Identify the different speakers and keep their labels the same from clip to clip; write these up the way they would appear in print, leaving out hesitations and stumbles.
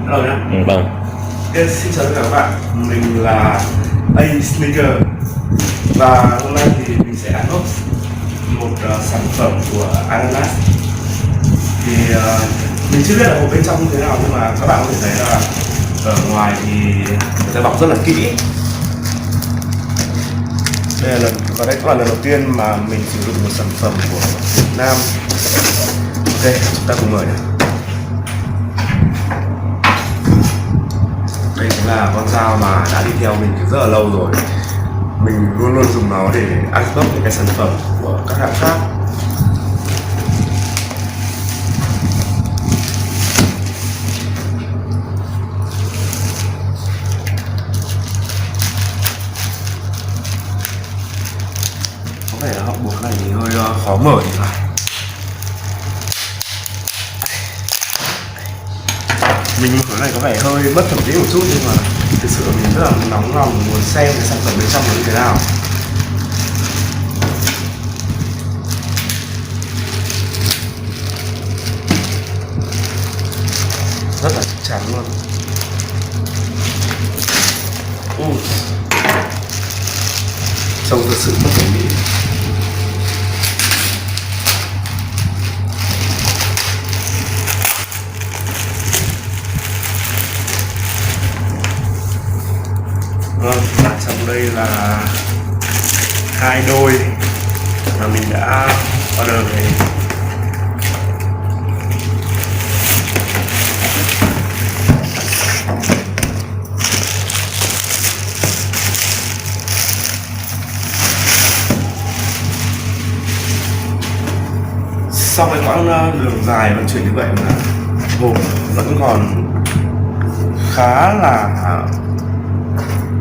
Speaker 1: Hello nhá.
Speaker 2: Vâng.
Speaker 1: Okay, xin chào tất cả các bạn. Mình là A Sneaker và hôm nay thì mình sẽ unbox một sản phẩm của Ananas. Thì mình chưa biết là hộp bên trong như thế nào, nhưng mà các bạn có thể thấy là ở ngoài thì người ta bọc rất là kỹ. Đây là đây cũng là lần đầu tiên mà mình sử dụng một sản phẩm của Việt Nam. Ok, chúng ta cùng mở nhé. Đây chính là con dao mà đã đi theo mình từ rất là lâu rồi. Mình luôn luôn dùng nó để unbox những cái sản phẩm của các hãng khác. Có vẻ là hộp bột này thì hơi khó mở thì phải. Mình mở cái này có vẻ hơi mất thẩm mỹ một chút, nhưng mà thực sự mình rất là nóng lòng muốn xem cái sản phẩm bên trong nó như thế nào. Rất là chắc chắn luôn. Trông thật sự mất thẩm mỹ. Vâng, trong đây là 2 đôi mà mình đã order về. Sau cái quãng đường dài vận chuyển như vậy mà hộp vẫn còn khá là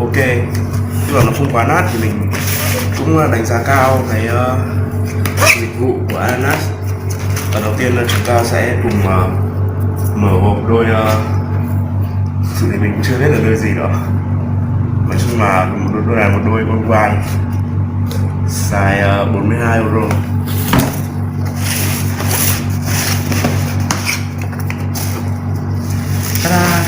Speaker 1: ok, nhưng mà nó không quá nát thì mình cũng đánh giá cao cái dịch vụ của Ananas. Và đầu tiên là chúng ta sẽ cùng mở hộp đôi, thực sự thì mình cũng chưa biết là đôi gì đó. Nói chung là đôi này một đôi All White size 42 euro. Ta-da!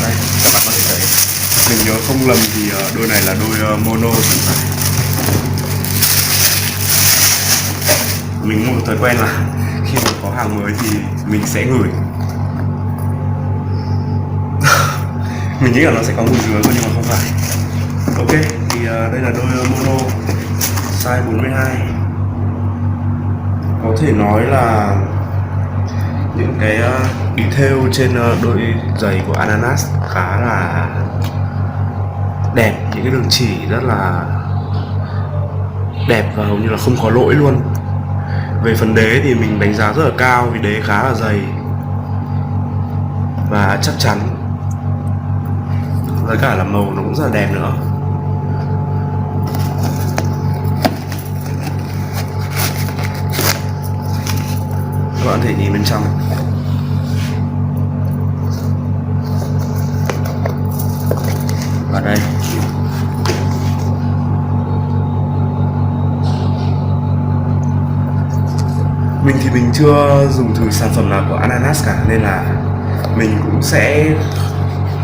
Speaker 1: Đây, các bạn có thể thấy, mình nhớ không lầm thì đôi này là đôi mono. Mình có một thói quen là khi mà có hàng mới thì mình sẽ ngửi. Mình nghĩ là nó sẽ có mùi dứa nhưng mà không phải. Ok, thì đây là đôi mono size 42. Có thể nói là những cái detail trên đôi giày của Ananas khá là đẹp, những cái đường chỉ rất là đẹp và hầu như là không có lỗi luôn. Về phần đế thì mình đánh giá rất là cao vì đế khá là dày và chắc chắn, với cả là màu nó cũng rất là đẹp nữa. Các bạn có thể nhìn bên trong. Và đây, mình thì mình chưa dùng thử sản phẩm nào của Ananas cả, nên là mình cũng sẽ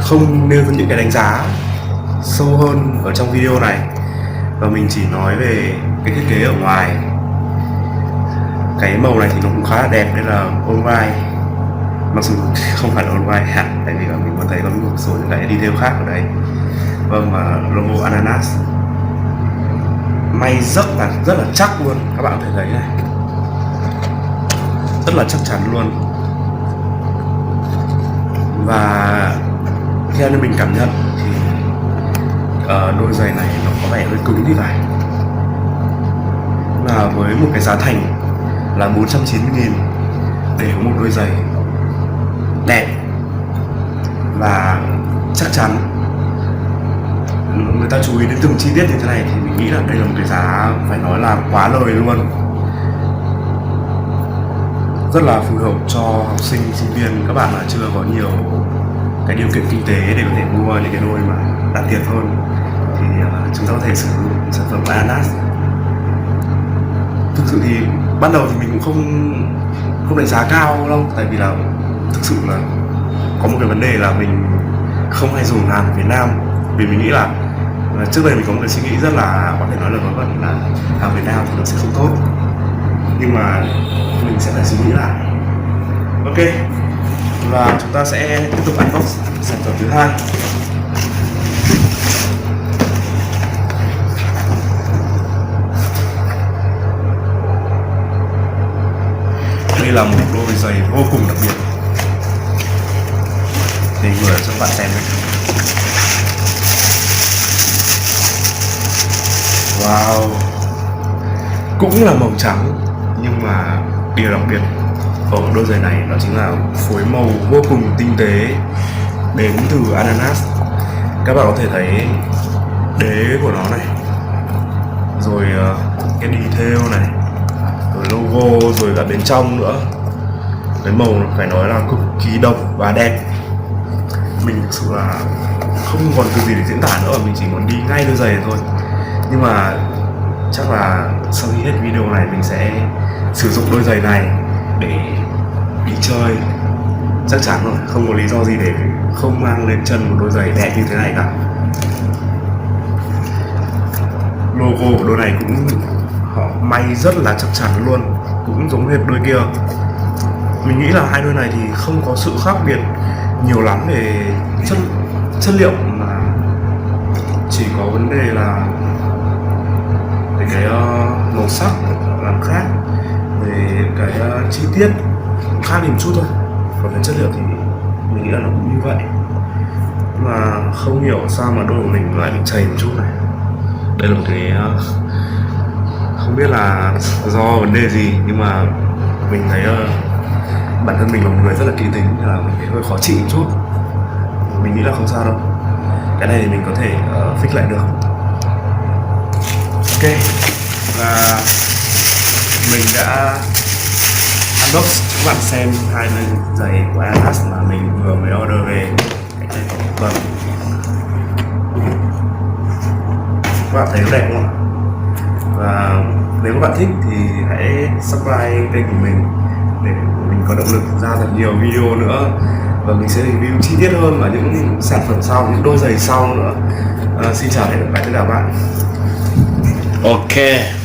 Speaker 1: không nêu những cái đánh giá sâu hơn ở trong video này, và mình chỉ nói về cái thiết kế ở ngoài. Cái màu này thì nó cũng khá là đẹp, nên là All White, mặc dù không phải là All White hẳn, tại vì là mình có thấy có một số những cái detail khác ở đây. Vâng, và logo Ananas may rất là chắc luôn, các bạn có thể thấy này, rất là chắc chắn luôn. Và theo như mình cảm nhận thì đôi giày này nó có vẻ hơi cứng thì phải, là với một cái giá thành là 490.000 để có một đôi giày đẹp và chắc chắn, người ta chú ý đến từng chi tiết như thế này, thì mình nghĩ là đây là một cái giá phải nói là quá lời luôn. Rất là phù hợp cho học sinh, sinh viên, các bạn mà chưa có nhiều cái điều kiện kinh tế để có thể mua những cái đôi mà đắt tiền hơn thì chúng ta có thể sử dụng sản phẩm Ananas. Thực sự thì ban đầu thì mình cũng không đánh giá cao đâu, tại vì là thực sự là có một cái vấn đề là mình không hay dùng hàng Việt Nam, vì mình nghĩ là trước đây mình có một cái suy nghĩ rất là có thể nói là vớ vẩn là hàng Việt Nam thì nó sẽ không tốt, nhưng mà mình sẽ phải suy nghĩ lại. Ok, và chúng ta sẽ tiếp tục unbox sản phẩm thứ hai. Đây là một đôi giày vô cùng đặc biệt, để mở cho các bạn xem nhé. Wow, cũng là màu trắng, nhưng mà điều đặc biệt ở đôi giày này đó chính là phối màu vô cùng tinh tế đến từ Ananas. Các bạn có thể thấy đế của nó này, rồi cái detail này, rồi logo, rồi cả bên trong nữa. Cái màu phải nói là cực kỳ độc và đẹp. Mình thực sự là không còn từ gì để diễn tả nữa, mình chỉ muốn đi ngay đôi giày này thôi. Nhưng mà chắc là sau khi hết video này mình sẽ sử dụng đôi giày này để đi chơi. Chắc chắn rồi, không có lý do gì để không mang lên chân một đôi giày đẹp như thế này cả. Logo của đôi này cũng họ may rất là chắc chắn luôn, cũng giống hệt đôi kia. Mình nghĩ là hai đôi này thì không có sự khác biệt nhiều lắm về chất liệu, mà chỉ có vấn đề là về cái màu sắc làm khác, về cái chi tiết cũng khác đi một chút thôi. Còn về chất liệu thì mình nghĩ là nó cũng như vậy, mà không hiểu sao mà đôi của mình lại bị chảy một chút này. Đây là một cái không biết là do vấn đề gì, nhưng mà mình thấy bản thân mình là một người rất là kỹ tính, nên là mình thấy hơi khó chịu một chút. Mình nghĩ là không sao đâu, cái này thì mình có thể fix lại được. Ok, và mình đã unbox cho các bạn xem hai đôi giày của Ananas mà mình vừa mới order về. Vâng, các bạn thấy nó đẹp không ạ? Và nếu các bạn thích thì hãy subscribe kênh của mình để mình có động lực ra thật nhiều video nữa, và mình sẽ review chi tiết hơn vào những sản phẩm sau, những đôi giày sau nữa. Xin chào và hẹn gặp lại tất cả các bạn. Ok.